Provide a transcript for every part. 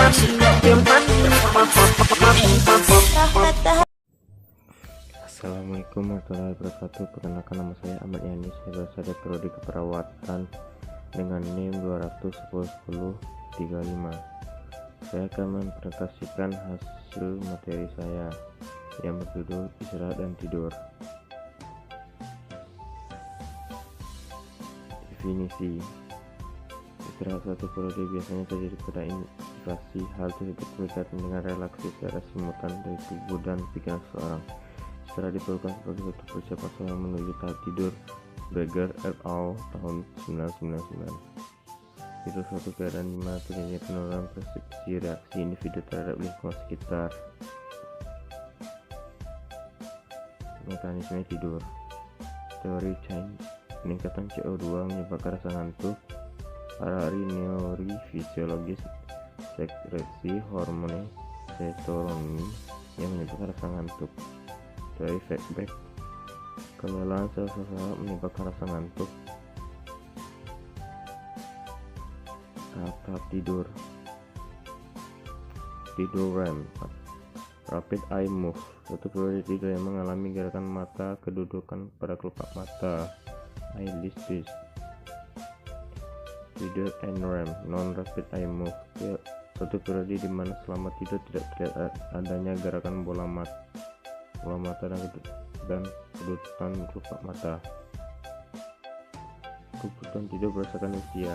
Assalamualaikum warahmatullahi wabarakatuh. Perkenalkan, nama saya Ahmad Yani. Saya berasal dari prodi keperawatan dengan NIM 2101035. Saya akan mempresentasikan hasil materi saya yang berjudul istirahat dan tidur. Definisi: istirahat suatu periode biasanya terjadi pada aktivasi. Hal tersebut berkaitan dengan relaksasi secara simultan dari tubuh dan pikiran seseorang. Istirahat diperlukan sebagai suatu persiapan seseorang menuju tahap tidur. Berger et al. Tahun 1999. Tidur suatu keadaan di mana terjadi penurunan persepsi reaksi individu terhadap lingkungan sekitar. Mekanisme tidur. Teori Chang, peningkatan CO2 menyebabkan rasa ngantuk. Hari neuri fisiologis, sekresi hormon serotonin yang menyebabkan rasa ngantuk. Teori feedback, kelelahan sel-sel menyebabkan rasa ngantuk. Tahap tidur. Tidur REM, rapid eye move, suatu periode tidur yang mengalami gerakan mata, kedudukan pada kelopak mata, eyelids twist. Tidur NREM, non rapid eye move, suatu periode di mana selama tidur tidak terlihat adanya gerakan bola mata dan kedudukan kelopak mata. Kebutuhan tidur berdasarkan usia.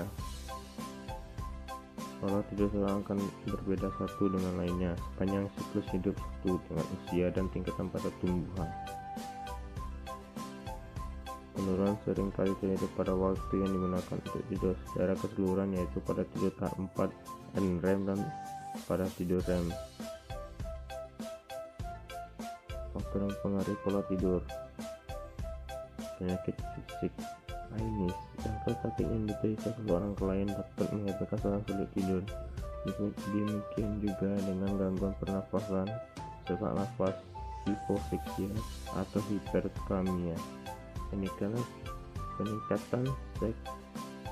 Pola tidur seseorang akan berbeda satu dengan lainnya sepanjang siklus hidup satu dengan usia dan tingkatan pada tumbuhan. Penurunan seringkali terjadi pada waktu yang digunakan untuk tidur secara keseluruhan, yaitu pada tidur tahap 4 NREM dan pada tidur REM. Faktor yang mempengaruhi pola tidur. Penyakit fisik. Ainis, jangka sakit yang diderita seseorang klien dapat menyebabkan seorang sulit tidur. Demikian juga dengan gangguan pernafasan, sesak nafas, hiposeksia atau hiperkamia. Peningkatan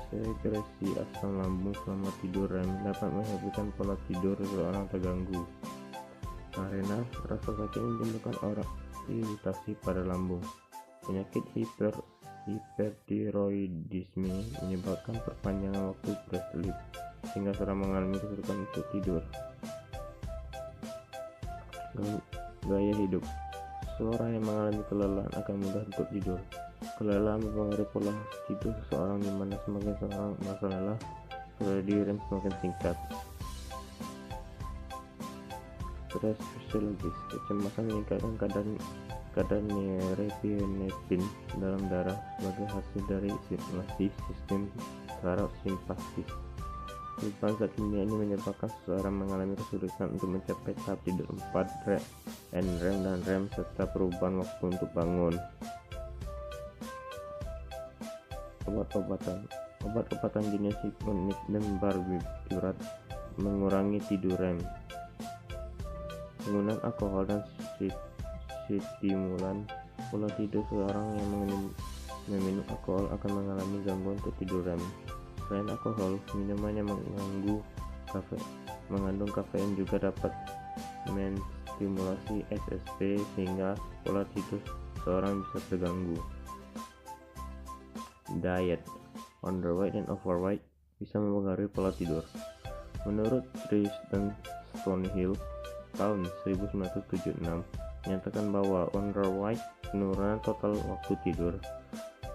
sekresi asam lambung selama tidur REM dapat menyebabkan pola tidur seseorang terganggu. Karena rasa sakit yang ditimbulkan orang iritasi pada lambung. Penyakit hipertiroidisme menyebabkan perpanjangan waktu sleep sehingga seorang mengalami kesulitan untuk tidur. Gaya hidup. Seseorang yang mengalami kelelahan akan mudah untuk tidur. Kelelahan mempengaruhi pola tidur seseorang, di mana semakin seorang merasa lelah, periode REM semakin singkat. Stres fisiologis. Kecemasan meningkatkan kadar norepinefrin dalam darah sebagai hasil dari stimulasi sistem saraf simpatis. Perubahan zat kimia ini menyebabkan seseorang mengalami kesulitan untuk mencapai tahap tidur 4 NREM dan REM serta perubahan waktu untuk bangun. Obat-obatan jenis hipnotik dan barbiturat mengurangi tidur REM. Penggunaan alkohol dan stimulan. Pola tidur seorang yang meminum alkohol akan mengalami gangguan untuk tidur REM. Selain alkohol, minuman yang mengandung kafein juga dapat menstimulasi SSP sehingga pola tidur seorang bisa terganggu. Diet, underweight dan overweight bisa mempengaruhi pola tidur. Menurut Trish dan Stonehill tahun 1976 menyatakan bahwa underweight penurunan total waktu tidur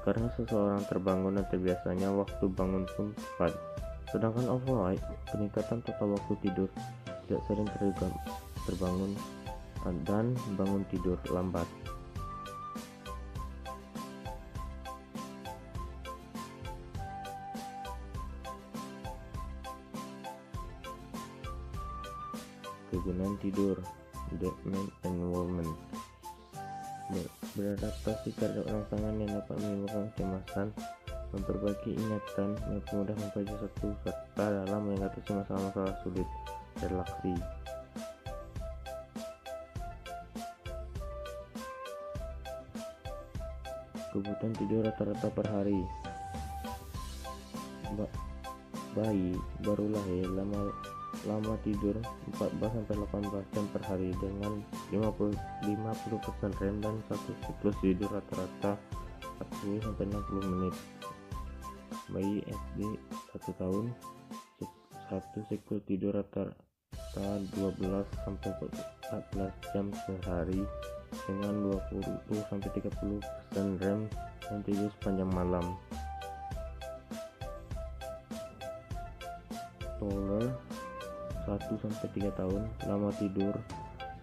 karena seseorang terbangun dan terbiasanya waktu bangun pun cepat, sedangkan overweight peningkatan total waktu tidur tidak sering terbangun dan bangun tidur lambat. Kegunaan tidur. Deadman Environment, beradaptasi terhadap rangsangan yang dapat menimbulkan kecemasan, memperbaiki ingatan, mempermudah mempelajari sesuatu, serta dalam mengatasi masalah-masalah sulit. Relaksi. Kebutuhan tidur rata-rata per hari. Bayi baru lahir lama tidur 14-18 jam per hari dengan 50% REM dan satu siklus tidur rata-rata 40-60 menit. Bayi SD 1 tahun satu siklus tidur rata-rata 12-14 jam sehari dengan 20-30% REM dan tidur sepanjang malam. Toddler 1-3 tahun lama tidur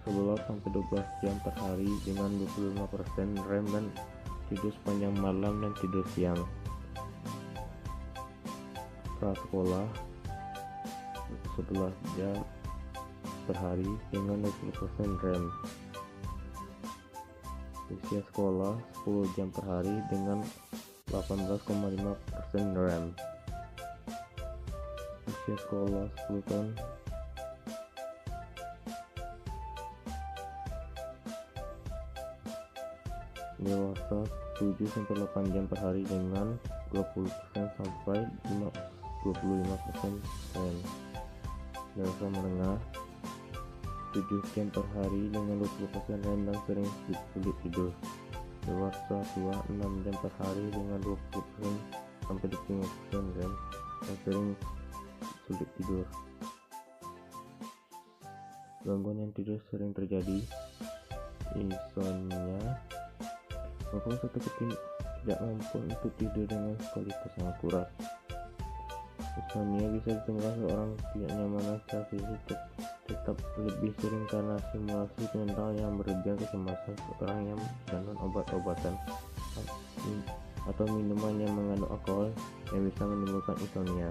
11-12 jam per hari dengan 25% REM dan tidur sepanjang malam dan tidur siang. Prasekolah 11 jam per hari dengan 20% REM. Usia sekolah 10 jam per hari dengan 18,5% REM. Usia sekolah 10 tahun dewasa 7-8 jam per hari dengan 20% sampai 25% REM. Dewasa menengah 7 jam per hari dengan 20% REM dan sering sulit tidur. Dewasa tua 6 jam per hari dengan 20% sampai 25% REM dan sering sulit tidur. Gangguan yang tidur sering terjadi: insomnia merupakan suatu tidak mampu untuk tidur dengan kualitas yang akurat. Insomnia bisa ditemukan seorang tidak nyaman secara fisik, tetap lebih sering karena simulasi mental yang berlebihan, kecemasan seorang yang mengandung obat-obatan atau minuman yang mengandung alkohol yang bisa menimbulkan insomnia.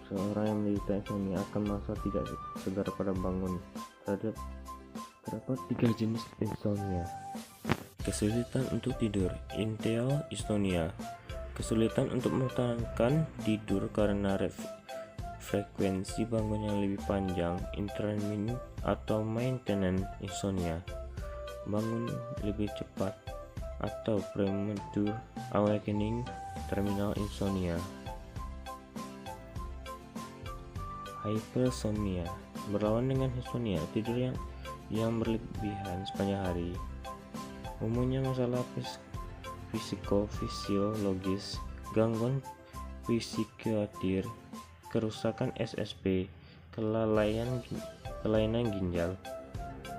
Seorang yang menderita insomnia akan merasa tidak segar pada bangun. Terdapat 3 jenis insomnia. Kesulitan untuk tidur, intel insomnia. Kesulitan untuk mempertahankan tidur karena frekuensi bangun yang lebih panjang, intermittent atau maintenance insomnia. Bangun lebih cepat atau premature awakening, terminal insomnia. Hypersomnia berlawan dengan insomnia, tidur yang berlebihan sepanjang hari. Umumnya masalah psikofisiologis, gangguan psikiater, kerusakan SSP, kelainan ginjal,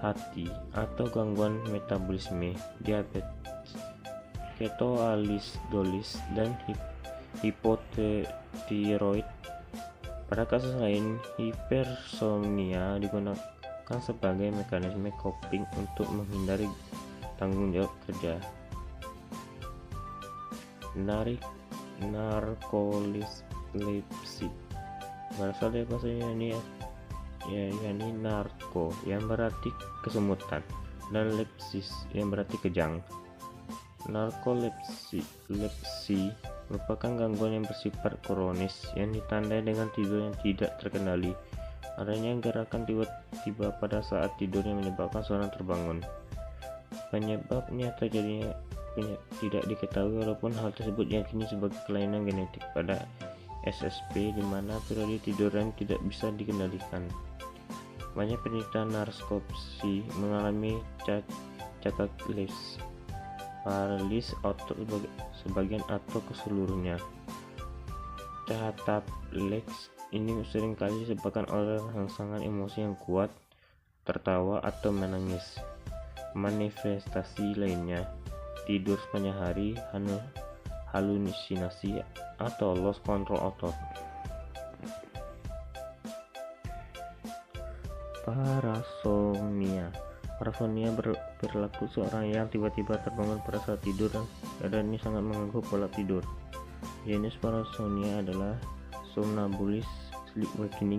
hati, atau gangguan metabolisme, diabetes, ketoacidosis, dan hipotiroid. Pada kasus lain, hipersomnia digunakan sebagai mekanisme coping untuk menghindari tanggung jawab kerja. Narkolepsi berasal dari bahasa Yunani yakni narko yang berarti kesemutan dan lepsis yang berarti kejang. Narkolepsi merupakan gangguan yang bersifat kronis yang ditandai dengan tidur yang tidak terkendali. Adanya gerakan tiba-tiba pada saat tidur yang menyebabkan seorang terbangun. Penyebabnya terjadinya tidak diketahui, walaupun hal tersebut diyakini sebagai kelainan genetik pada SSP, di mana periode tidur REM tidak bisa dikendalikan. Banyak penderita narkolepsi mengalami catatalepsi, paralisis otot sebagian atau keseluruhnya. Catatalepsi ini seringkali disebabkan oleh rangsangan emosi yang kuat, tertawa atau menangis. Manifestasi lainnya: tidur sepanjang hari, halusinasi, atau loss control otot. Parasomnia berlaku seorang yang tiba-tiba terbangun pada saat tidur dan keadaan ini sangat mengganggu pola tidur. Jenis parasomnia adalah somnambulism, sleepwalking,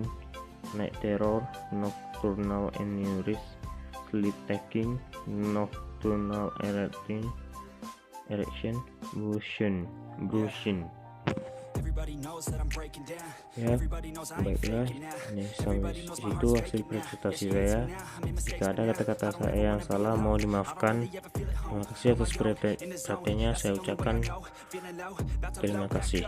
night terror, nocturnal enuresis, sleep taking, nocturnal erection, brushing. Ya, baiklah, ini sampai situ hasil presentasi saya. Jika ada kata-kata saya yang salah mohon dimaafkan. Terima kasih atas perhatiannya, saya ucapkan terima kasih.